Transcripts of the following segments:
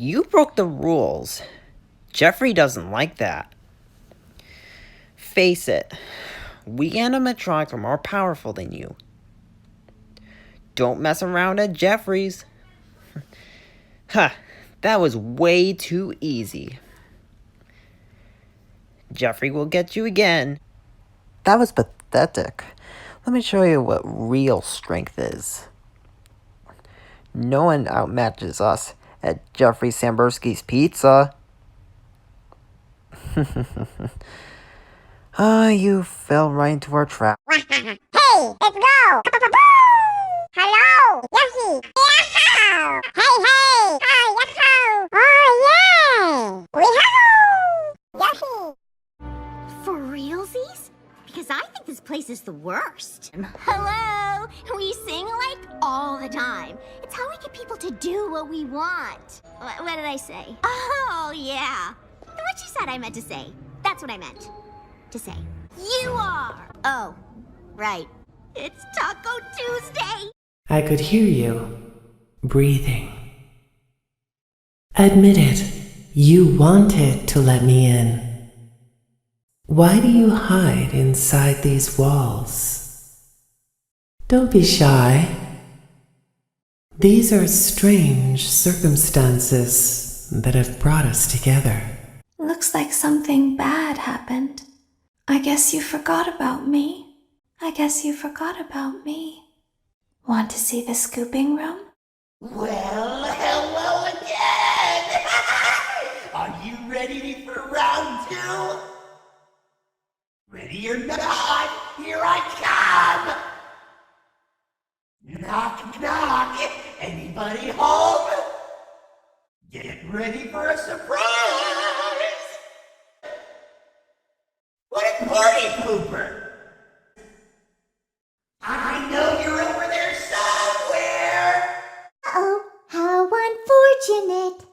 You broke the rules. Geoffrey doesn't like that. Face it, we animatronics are more powerful than you. Don't mess around at Geoffrey's. Ha, that was way too easy. Geoffrey will get you again. That was pathetic. Let me show you what real strength is. No one outmatches us at Geoffrey Sambursky's Pizza. You fell right into our trap. Hey, let's go! Hello, Yoshi! Yahoo! Hey! Hi, yahoo! Oh, yeah! We Yoshi! For realsies? Because I think this place is the worst. Hello! We sing like all the time. It's how we get people to do what we want. What did I say? Oh, yeah. What you said I meant to say. That's what I meant to say. You are! Oh, right. It's Taco Tuesday! I could hear you breathing. Admit it, you wanted to let me in. Why do you hide inside these walls? Don't be shy. These are strange circumstances that have brought us together. Looks like something bad happened. I guess you forgot about me. Want to see the scooping room? Well, hello again! Are you ready for round 2? Ready or not, here I come! Knock, knock! Anybody home? Get ready for a surprise! What a party pooper! I know you're over there somewhere! Uh-oh, how unfortunate!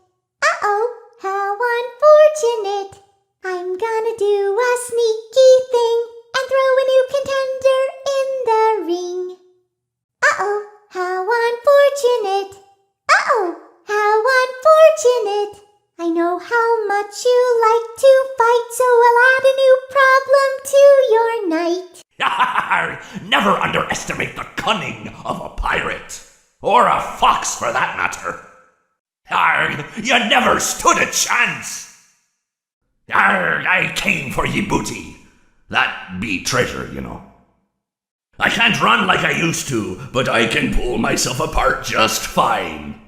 Uh-oh, how unfortunate! I'm gonna do a sneaky thing and throw a new contender in the ring. Uh-oh, how unfortunate! Uh-oh, how unfortunate! I know how much you like to fight, so I'll add a new problem to your night. Never underestimate the cunning of a pirate. Or a fox, for that matter. You never stood a chance. I came for ye booty. That be treasure, you know. I can't run like I used to, but I can pull myself apart just fine.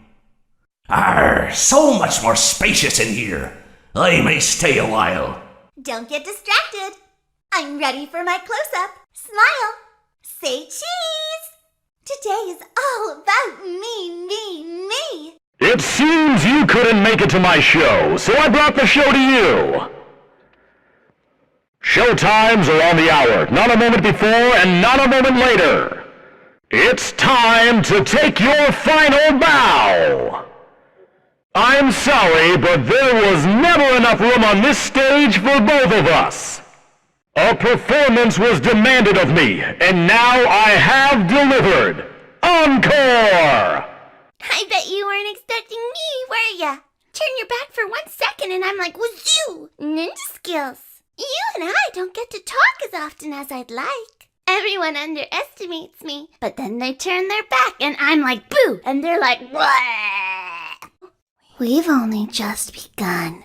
So much more spacious in here. I may stay a while. Don't get distracted. I'm ready for my close-up. Smile. Say cheese. Today is all about me. It seems you couldn't make it to my show, so I brought the show to you. Show times are on the hour, not a moment before and not a moment later. It's time to take your final bow. I'm sorry, but there was never enough room on this stage for both of us. A performance was demanded of me, and now I have delivered. Encore! I bet you weren't expecting me, were ya? Turn your back for 1 second and I'm like, wazoo! Ninja skills. You and I don't get to talk as often as I'd like. Everyone underestimates me, but then they turn their back and I'm like, boo! And they're like, what? We've only just begun.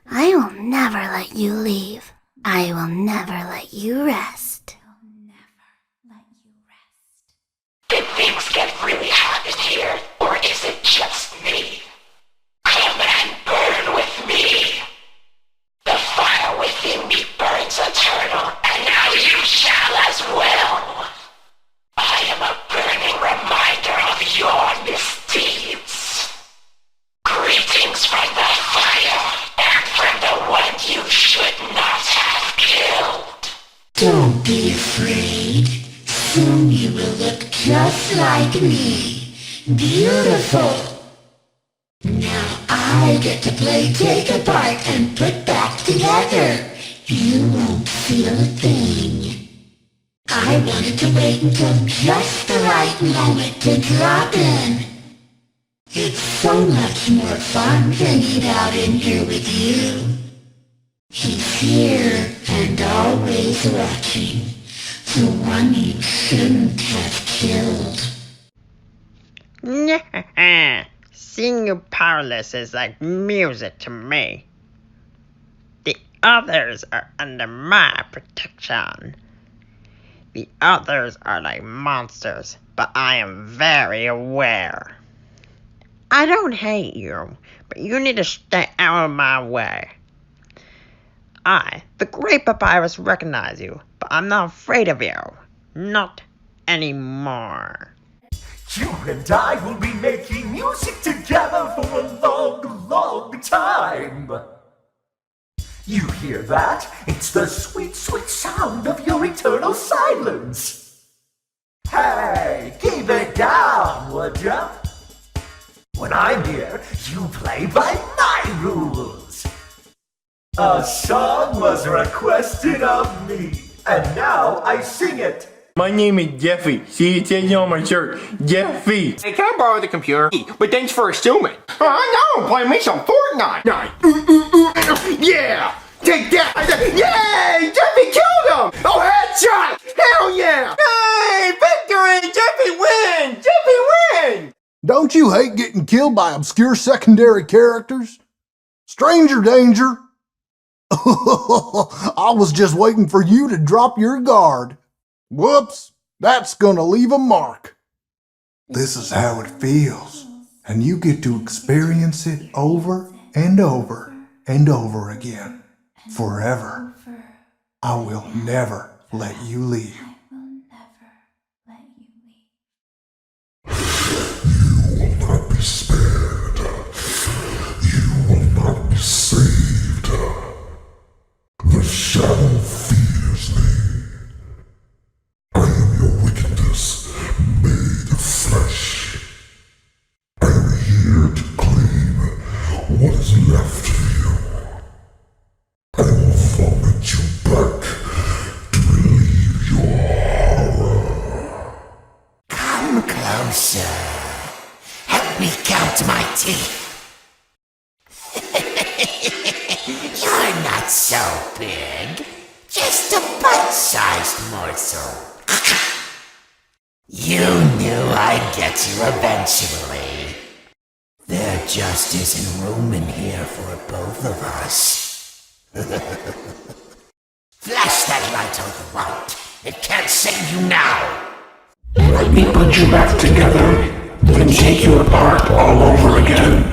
I will never let you leave. I will never let you rest. Did things get really hot in here, or is it just me? Come and burn with me! The fire within me burns eternal, and now you shall as well! I am a burning reminder of your misdeeds. Greetings from the fire, and from the one you should not have killed. Don't be afraid. Soon you will look just like me. Beautiful. Now I get to play take apart and put back together. You won't feel a thing. I wanted to wait until just the right moment to drop in. It's so much more fun to eat out in here with you. He's here and always watching. The one you shouldn't have killed. Seeing you powerless is like music to me. The others are under my protection. The others are like monsters, but I am very aware. I don't hate you, but you need to stay out of my way. I, the Great Papyrus, recognize you, but I'm not afraid of you. Not anymore. You and I will be making music together for a long, long time. You hear that? It's the sweet, sweet sound of your eternal silence. Hey, keep it down, would ya? When I'm here, you play by my rules. A song was requested of me, and now I sing it. My name is Geoffrey. See, it says on my shirt, Geoffrey. Hey, can I borrow the computer? But thanks for assuming. No, play me some Fortnite. Yeah, take that. Yay, Geoffrey killed him. Oh, headshot. Hell yeah. Hey, victory. Geoffrey wins. Geoffrey wins. Don't you hate getting killed by obscure secondary characters? Stranger danger. I was just waiting for you to drop your guard. Whoops, that's gonna leave a mark. This is how it feels, and you get to experience it over and over and over again, forever. I will never let you leave. You will not be spared. You will not be saved. The shadow fears me. I am your wickedness made of flesh. I am here to claim what is left of you. I will vomit you back to relieve your horror. Come closer. Help me count my teeth. You're not so big. Just a bite-sized morsel. You knew I'd get you eventually. There just isn't room in here for both of us. Flash that light on the right. It can't save you now. Let me put you back together, then take you apart all over again.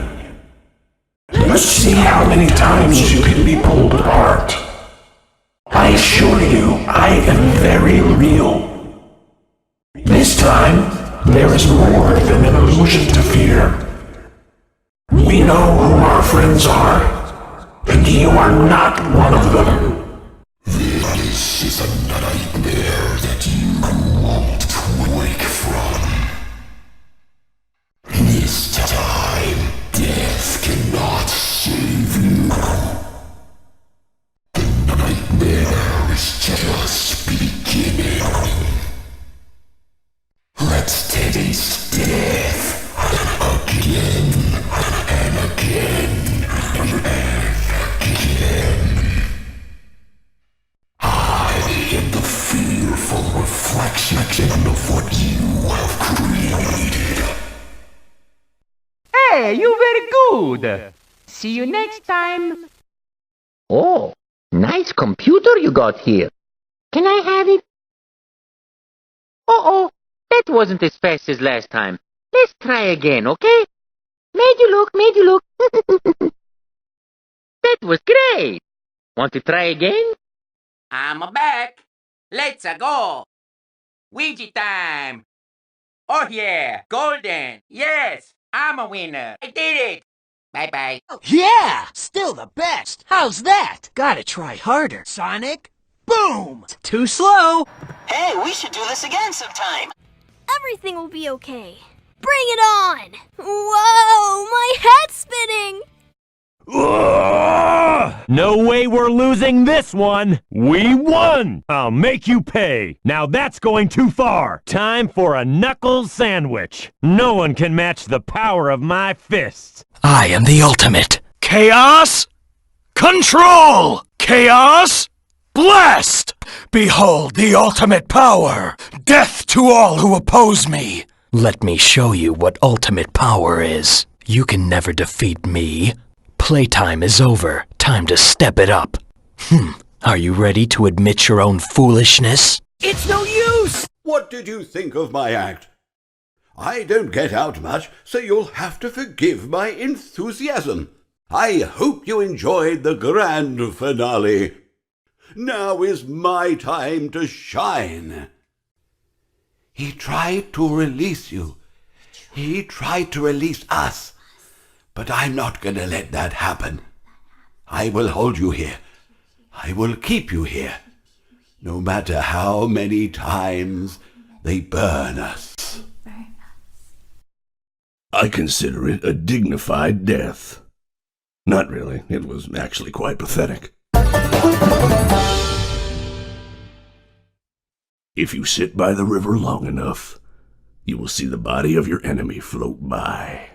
Let's see how many times you can be pulled apart. I assure you, I am very real. This time, there is more than an illusion to fear. We know who our friends are, and you are not one of them. This is a nightmare that you won't wake from. This time, death cannot save you. The nightmare is just beginning. Let's taste death again and again and again. I am the fearful reflection of what you have created. Hey, you very good. See you next time. Oh, nice computer you got here. Can I have it? Uh-oh, that wasn't as fast as last time. Let's try again, okay? Made you look. That was great. Want to try again? I'm back. Let's go. Ouija time. Oh yeah, golden. Yes, I'm a winner. I did it. Bye-bye. Yeah! Still the best! How's that? Gotta try harder. Sonic, boom! Too slow! Hey, we should do this again sometime! Everything will be okay. Bring it on! Whoa! My head's spinning! No way we're losing this one! We won! I'll make you pay! Now that's going too far! Time for a knuckles sandwich! No one can match the power of my fists! I am the ultimate. Chaos! Control! Chaos! Blast! Behold the ultimate power! Death to all who oppose me! Let me show you what ultimate power is. You can never defeat me. Playtime is over. Time to step it up. Are you ready to admit your own foolishness? It's no use! What did you think of my act? I don't get out much, so you'll have to forgive my enthusiasm. I hope you enjoyed the grand finale. Now is my time to shine. He tried to release you. He tried to release us. But I'm not going to let that happen. I will hold you here. I will keep you here. No matter how many times they burn us. I consider it a dignified death. Not really. It was actually quite pathetic. If you sit by the river long enough, you will see the body of your enemy float by.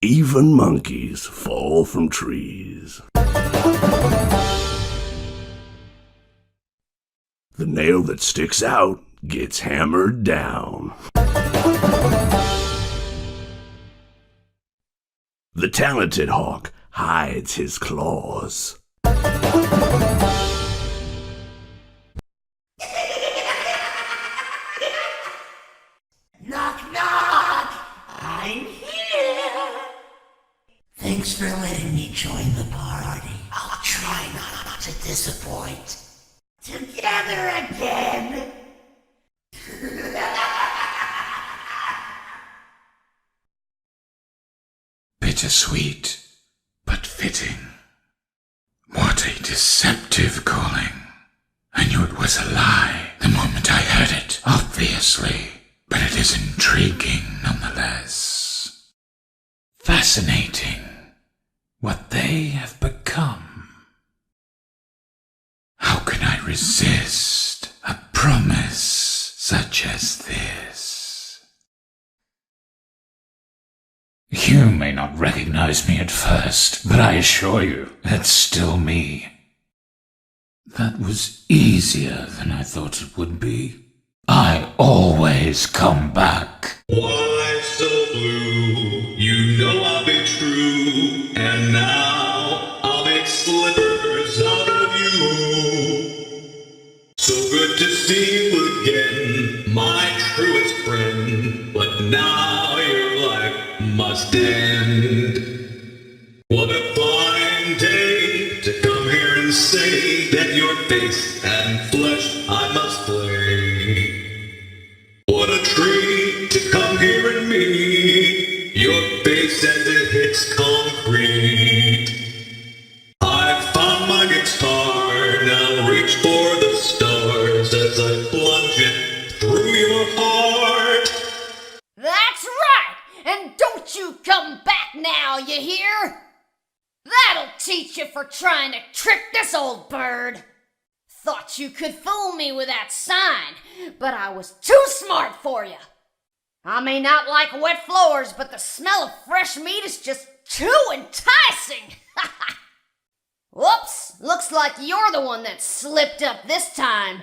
Even monkeys fall from trees. The nail that sticks out gets hammered down. The talented hawk hides his claws. Knock, knock! I'm here! Thanks for letting me join the party. I'll try not to disappoint. Together again! Bittersweet, but fitting. What a deceptive calling. I knew it was a lie the moment I heard it, obviously, but it is intriguing nonetheless. Fascinating what they have become. How can I resist a promise such as this? You may not recognize me at first, but I assure you, it's still me. That was easier than I thought it would be. I always come back. Why so blue? You know I'll be true, and now I'll make slippers out of you. So good to see you again, my truest friend, but now your life must end. What a fine day to come here and say that your face and flesh I must flay. What a treat to come here and meet your face as it hits concrete. I found my guitar, now reach for the stars as I plunge it through your heart. That's right! And don't you come back now, you hear? That'll teach you for trying to trick this old bird. Thought you could fool me with that sign, but I was too smart for you. I may not like wet floors, but the smell of fresh meat is just too enticing. Whoops, looks like you're the one that slipped up this time.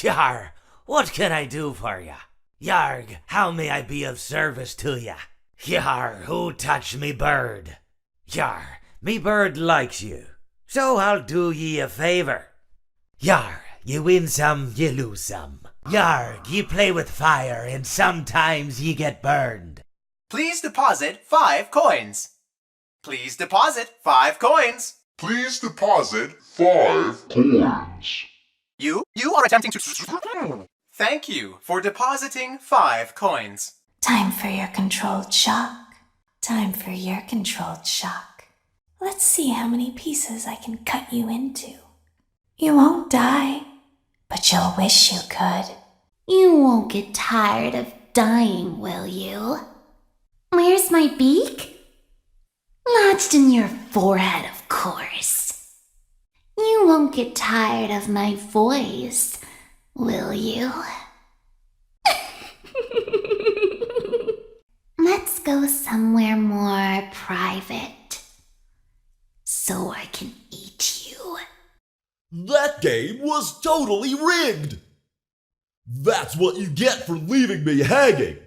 Yar, what can I do for ya? Yarg, how may I be of service to ya? Yar, who touched me bird? Yar, me bird likes you, so I'll do ye a favor. Yar, you win some, you lose some. Yarg, ye play with fire, and sometimes ye get burned. Please deposit 5 coins. Please deposit 5 coins. Please deposit 5 coins. You are attempting to... Thank you for depositing 5 coins. Time for your controlled shock. Time for your controlled shock. Let's see how many pieces I can cut you into. You won't die, but you'll wish you could. You won't get tired of dying, will you? Where's my beak? Lodged in your forehead, of course. You won't get tired of my voice, will you? Let's go somewhere more private, so I can eat you. That game was totally rigged! That's what you get for leaving me hanging!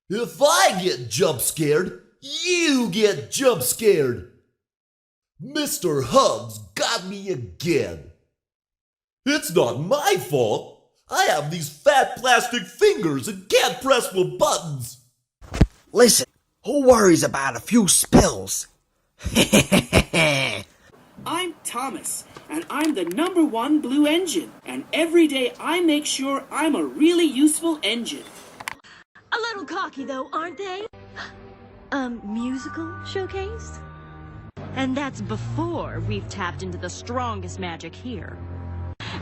If I get jump scared, you get jump scared! Mr. Hugs got me again! It's not my fault! I have these fat plastic fingers and can't press the buttons! Listen, who worries about a few spills? I'm Thomas, and I'm the #1 blue engine. And every day I make sure I'm a really useful engine. A little cocky though, aren't they? Musical showcase? And that's before we've tapped into the strongest magic here.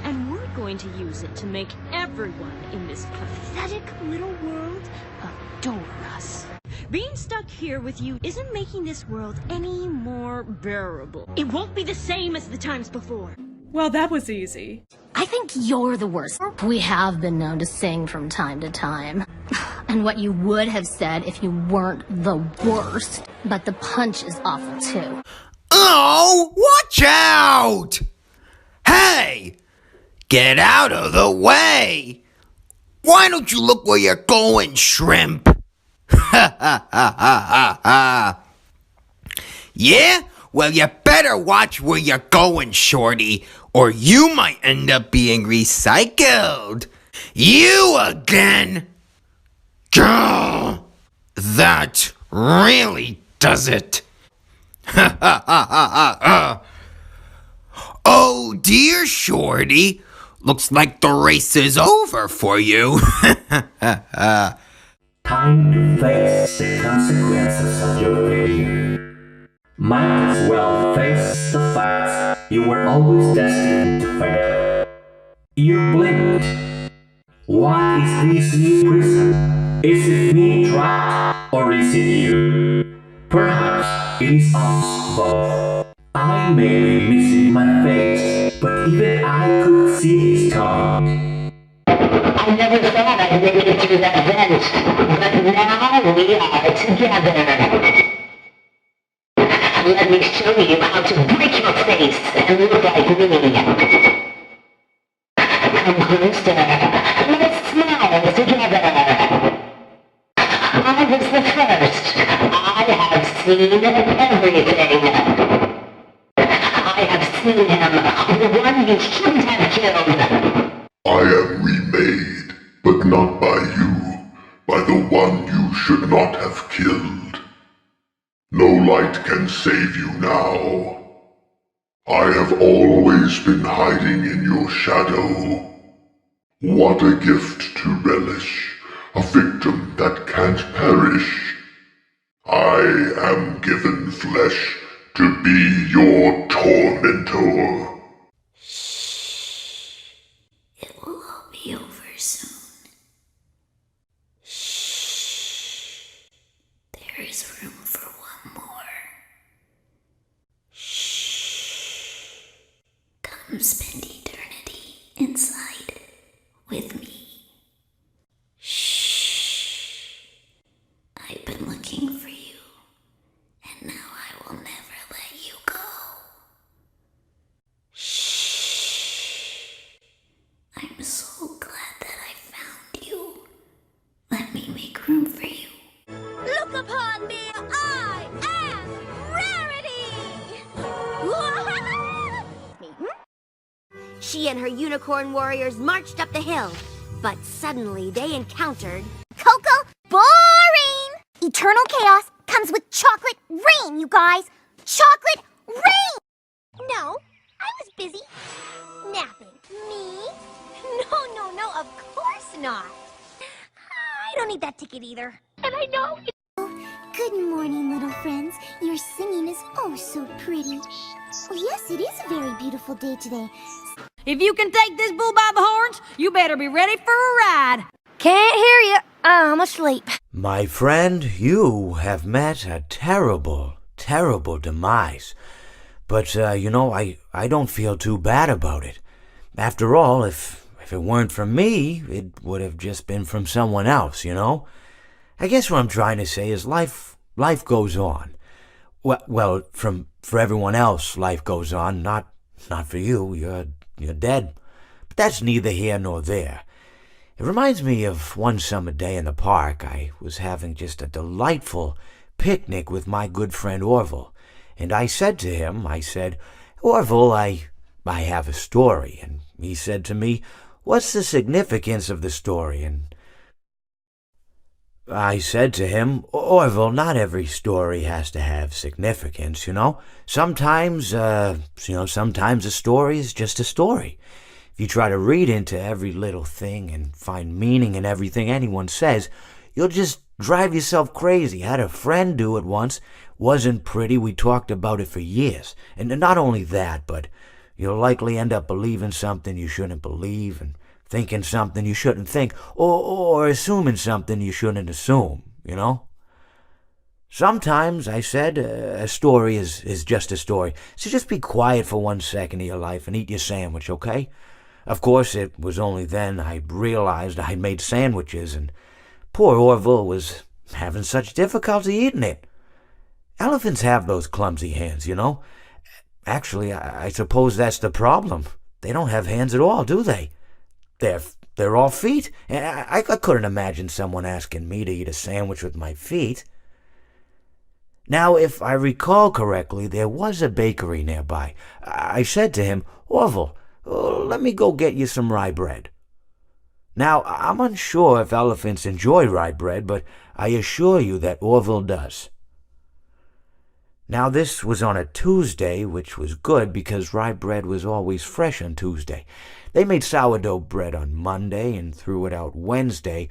And we're going to use it to make everyone in this pathetic little world adore us. Being stuck here with you isn't making this world any more bearable. It won't be the same as the times before. Well, that was easy. I think you're the worst. We have been known to sing from time to time. And what you would have said if you weren't the worst. But the punch is awful too. Oh, watch out! Hey! Get out of the way! Why don't you look where you're going, shrimp? Ha ha ha ha ha! Yeah? Well, you better watch where you're going, shorty, or you might end up being recycled. You again? Gah! That really does it. Ha ha ha ha ha! Oh dear, shorty. Looks like the race is over for you. Time to face the consequences of your failure. Might as well face the facts. You were always destined to fail. You blinked. What is this new prison? Is it me trapped, or is it you? Perhaps it is us both. I may be missing my face, but even I could see his tongue. I never thought I'd make it through that vent, but now we are together. Let me show you how to break your face and look like me. Come closer. Let's smile together. I was the first. I have seen everything. I have seen him, the one you shouldn't have killed. I am remade, but not by you, by the one you should not have killed. No light can save you now. I have always been hiding in your shadow. What a gift to relish, a victim that can't perish. I am given flesh to be your tormentor. It will all be over soon. Shh. There is room for one more. Shh. Come spend eternity inside with me. Shh. I've been looking for you, and now I will never let you go. I'm so glad that I found you. Let me make room for you. Look upon me, I am Rarity! She and her unicorn warriors marched up the hill, but suddenly they encountered... Coco, boring! Eternal chaos comes with chocolate rain, you guys! Chocolate rain! No, I was busy napping. Me? No, of course not. I don't need that ticket either. And I know... Good morning, little friends. Your singing is oh so pretty. Oh, yes, it is a very beautiful day today. If you can take this bull by the horns, you better be ready for a ride. Can't hear you. I'm asleep. My friend, you have met a terrible, terrible demise. But, I don't feel too bad about it. After all, if it weren't from me, it would have just been from someone else, I guess what I'm trying to say is life goes on. Well, for everyone else, life goes on, not for you. You're dead. But that's neither here nor there. It reminds me of one summer day in the park. I was having just a delightful picnic with my good friend Orville. And I said to him, Orville, I have a story. And he said to me, what's the significance of the story? And I said to him, Orville, not every story has to have significance, Sometimes a story is just a story. If you try to read into every little thing and find meaning in everything anyone says, you'll just drive yourself crazy. I had a friend do it once. Wasn't pretty. We talked about it for years. And not only that, but you'll likely end up believing something you shouldn't believe and thinking something you shouldn't think, or assuming something you shouldn't assume, Sometimes, I said, a story is just a story. So just be quiet for 1 second of your life and eat your sandwich, okay? Of course, it was only then I realized I made sandwiches, and poor Orville was having such difficulty eating it. Elephants have those clumsy hands, Actually, I suppose that's the problem. They don't have hands at all, do they? They're all feet. I couldn't imagine someone asking me to eat a sandwich with my feet. Now, if I recall correctly, there was a bakery nearby. I said to him, Orville, let me go get you some rye bread. Now, I'm unsure if elephants enjoy rye bread, but I assure you that Orville does. Now, this was on a Tuesday, which was good because rye bread was always fresh on Tuesday. They made sourdough bread on Monday and threw it out Wednesday,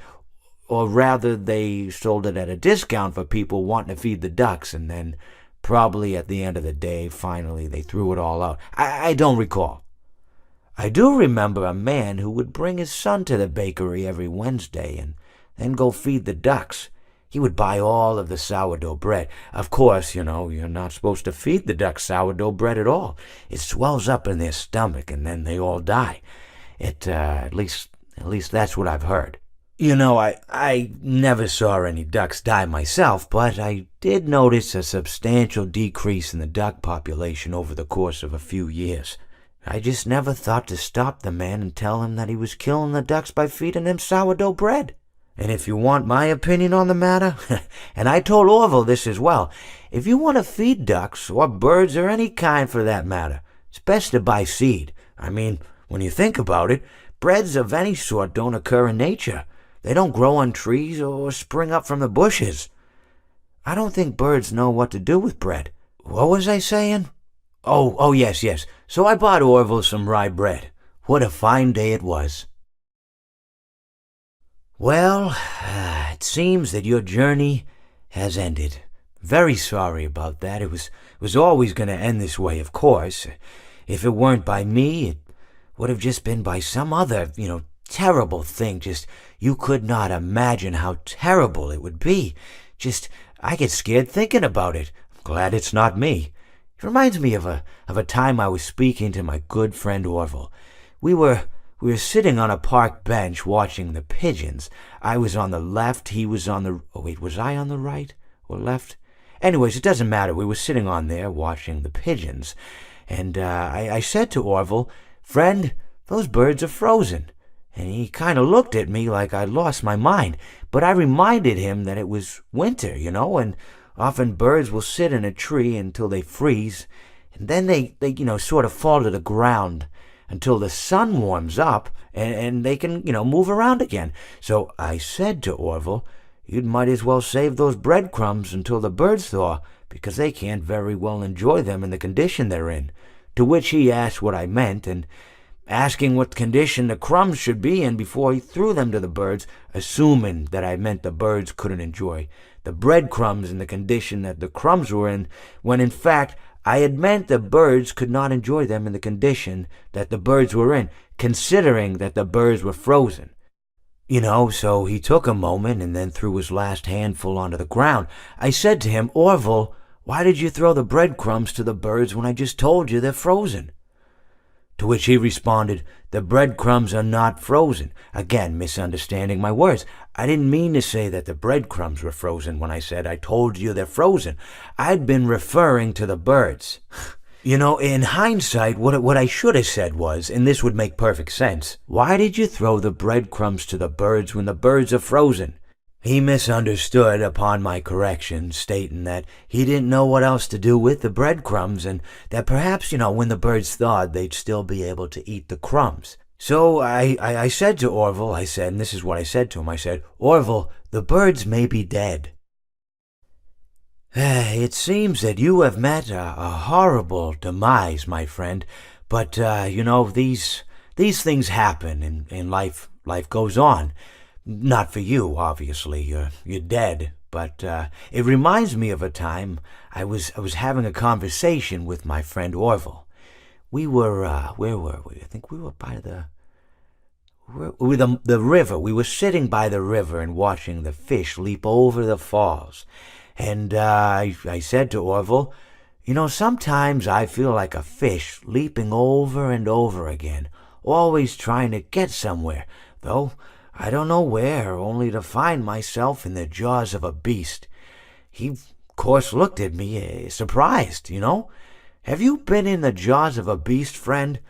or rather, they sold it at a discount for people wanting to feed the ducks, and then probably at the end of the day, finally, they threw it all out. I don't recall. I do remember a man who would bring his son to the bakery every Wednesday and then go feed the ducks. He would buy all of the sourdough bread. Of course, you're not supposed to feed the ducks sourdough bread at all. It swells up in their stomach and then they all die. At least that's what I've heard. I never saw any ducks die myself, but I did notice a substantial decrease in the duck population over the course of a few years. I just never thought to stop the man and tell him that he was killing the ducks by feeding them sourdough bread. And if you want my opinion on the matter, and I told Orville this as well, if you want to feed ducks, or birds, or any kind for that matter, it's best to buy seed. I mean, when you think about it, breads of any sort don't occur in nature. They don't grow on trees or spring up from the bushes. I don't think birds know what to do with bread. What was I saying? Oh, yes. So I bought Orville some rye bread. What a fine day it was. Well, it seems that your journey has ended. Very sorry about that. It was always going to end this way, of course. If it weren't by me, it would have just been by some other, terrible thing. Just, you could not imagine how terrible it would be. Just, I get scared thinking about it. I'm glad it's not me. It reminds me of a time I was speaking to my good friend Orville. We were sitting on a park bench watching the pigeons. I was on the left, he was on the... Oh, wait, was I on the right or left? Anyways, it doesn't matter. We were sitting on there watching the pigeons. And I said to Orville, friend, those birds are frozen. And he kind of looked at me like I'd lost my mind. But I reminded him that it was winter, and often birds will sit in a tree until they freeze. And then they sort of fall to the ground until the sun warms up and they can, move around again. So I said to Orville, you might as well save those breadcrumbs until the birds thaw, because they can't very well enjoy them in the condition they're in. To which he asked what I meant, and asking what condition the crumbs should be in before he threw them to the birds, assuming that I meant the birds couldn't enjoy the breadcrumbs in the condition that the crumbs were in, when in fact I had meant the birds could not enjoy them in the condition that the birds were in, considering that the birds were frozen. So he took a moment and then threw his last handful onto the ground. I said to him, Orville, why did you throw the breadcrumbs to the birds when I just told you they're frozen? To which he responded, the breadcrumbs are not frozen. Again, misunderstanding my words. I didn't mean to say that the breadcrumbs were frozen when I said I told you they're frozen. I'd been referring to the birds. In hindsight, what I should have said was, and this would make perfect sense, why did you throw the breadcrumbs to the birds when the birds are frozen? He misunderstood upon my correction, stating that he didn't know what else to do with the breadcrumbs, and that perhaps, when the birds thawed, they'd still be able to eat the crumbs. So I said to Orville, and this is what I said to him, I said, Orville, the birds may be dead. It seems that you have met a horrible demise, my friend, but, these things happen, and life goes on. Not for you, obviously. You're dead. But it reminds me of a time I was having a conversation with my friend Orville. We were where were we? I think we were by the river. We were sitting by the river and watching the fish leap over the falls. And I said to Orville, sometimes I feel like a fish leaping over and over again, always trying to get somewhere, though I don't know where, only to find myself in the jaws of a beast. He, of course, looked at me, surprised, Have you been in the jaws of a beast, friend?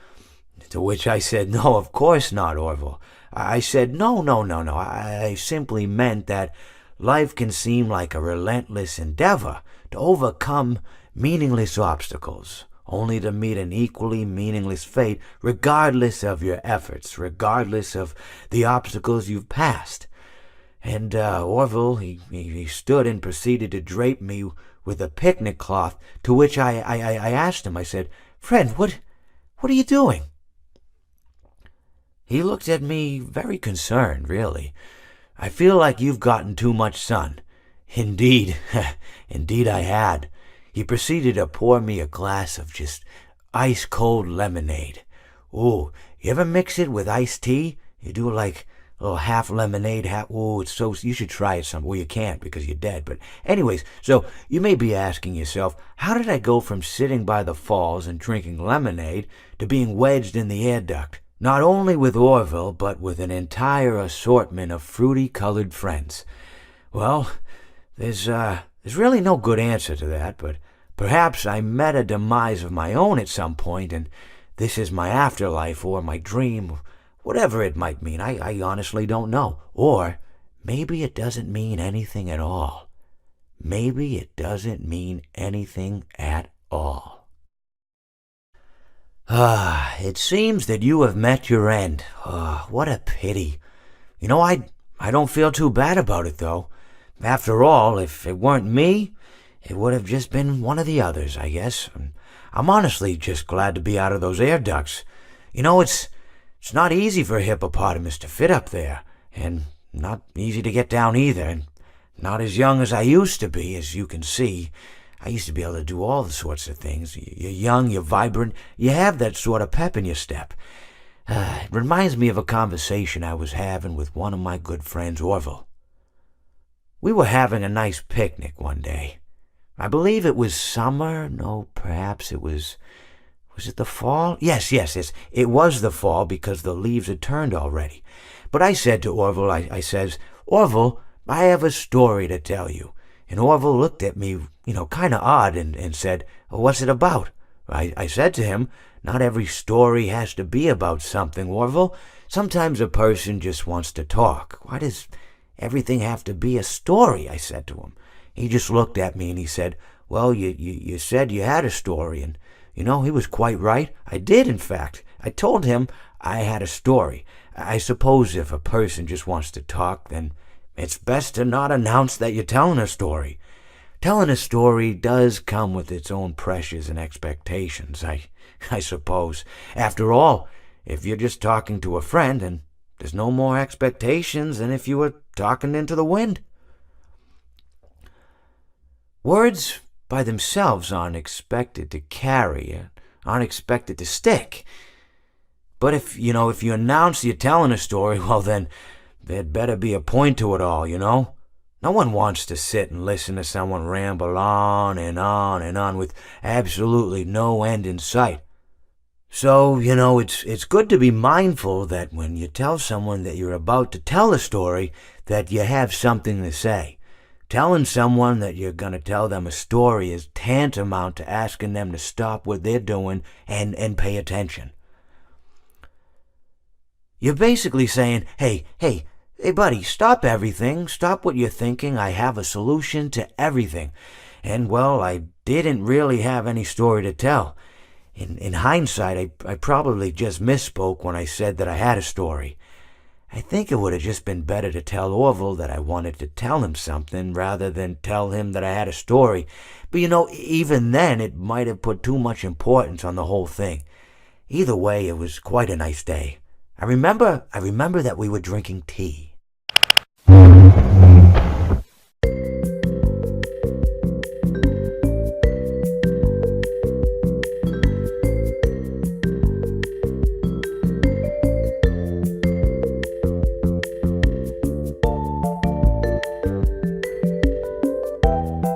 To which I said, no, of course not, Orville. I said, no. I simply meant that life can seem like a relentless endeavor to overcome meaningless obstacles, only to meet an equally meaningless fate, regardless of your efforts, regardless of the obstacles you've passed. And Orville, he stood and proceeded to drape me with a picnic cloth, to which I asked him, I said, Friend, what are you doing? He looked at me very concerned, really. I feel like you've gotten too much sun. Indeed, indeed I had. He proceeded to pour me a glass of just ice-cold lemonade. Ooh, you ever mix it with iced tea? You do like a little half lemonade, you should try it some. Well, you can't because you're dead. But anyways, so you may be asking yourself, how did I go from sitting by the falls and drinking lemonade to being wedged in the air duct? Not only with Orville, but with an entire assortment of fruity-colored friends. Well, there's really no good answer to that, but perhaps I met a demise of my own at some point, and this is my afterlife or my dream, whatever it might mean. I honestly don't know. Or maybe it doesn't mean anything at all. Maybe it doesn't mean anything at all. It seems that you have met your end. What a pity. I don't feel too bad about it, though. After all, if it weren't me, it would have just been one of the others, I guess. I'm honestly just glad to be out of those air ducts. It's not easy for a hippopotamus to fit up there, and not easy to get down either, and not as young as I used to be, as you can see. I used to be able to do all the sorts of things. You're young, you're vibrant, you have that sort of pep in your step. It reminds me of a conversation I was having with one of my good friends, Orville. We were having a nice picnic one day. I believe it was summer. No, perhaps it was it the fall? Yes. It was the fall because the leaves had turned already. But I said to Orville, I says, Orville, I have a story to tell you. And Orville looked at me, kind of odd and said, what's it about? I said to him, not every story has to be about something, Orville. Sometimes a person just wants to talk. Why does everything have to be a story? I said to him. He just looked at me and he said, well, you said you had a story. And, he was quite right. I did, in fact. I told him I had a story. I suppose if a person just wants to talk, then it's best to not announce that you're telling a story. Telling a story does come with its own pressures and expectations, I suppose. After all, if you're just talking to a friend, then there's no more expectations than if you were talking into the wind. Words by themselves aren't expected to carry, aren't expected to stick. But if you announce you're telling a story, well then, there'd better be a point to it all, No one wants to sit and listen to someone ramble on and on and on with absolutely no end in sight. So, it's good to be mindful that when you tell someone that you're about to tell a story, that you have something to say. Telling someone that you're going to tell them a story is tantamount to asking them to stop what they're doing and pay attention. You're basically saying, hey, buddy, stop everything. Stop what you're thinking. I have a solution to everything. And, well, I didn't really have any story to tell. In hindsight, I probably just misspoke when I said that I had a story. I think it would have just been better to tell Orville that I wanted to tell him something rather than tell him that I had a story. But even then, it might have put too much importance on the whole thing. Either way, it was quite a nice day. I remember that we were drinking tea.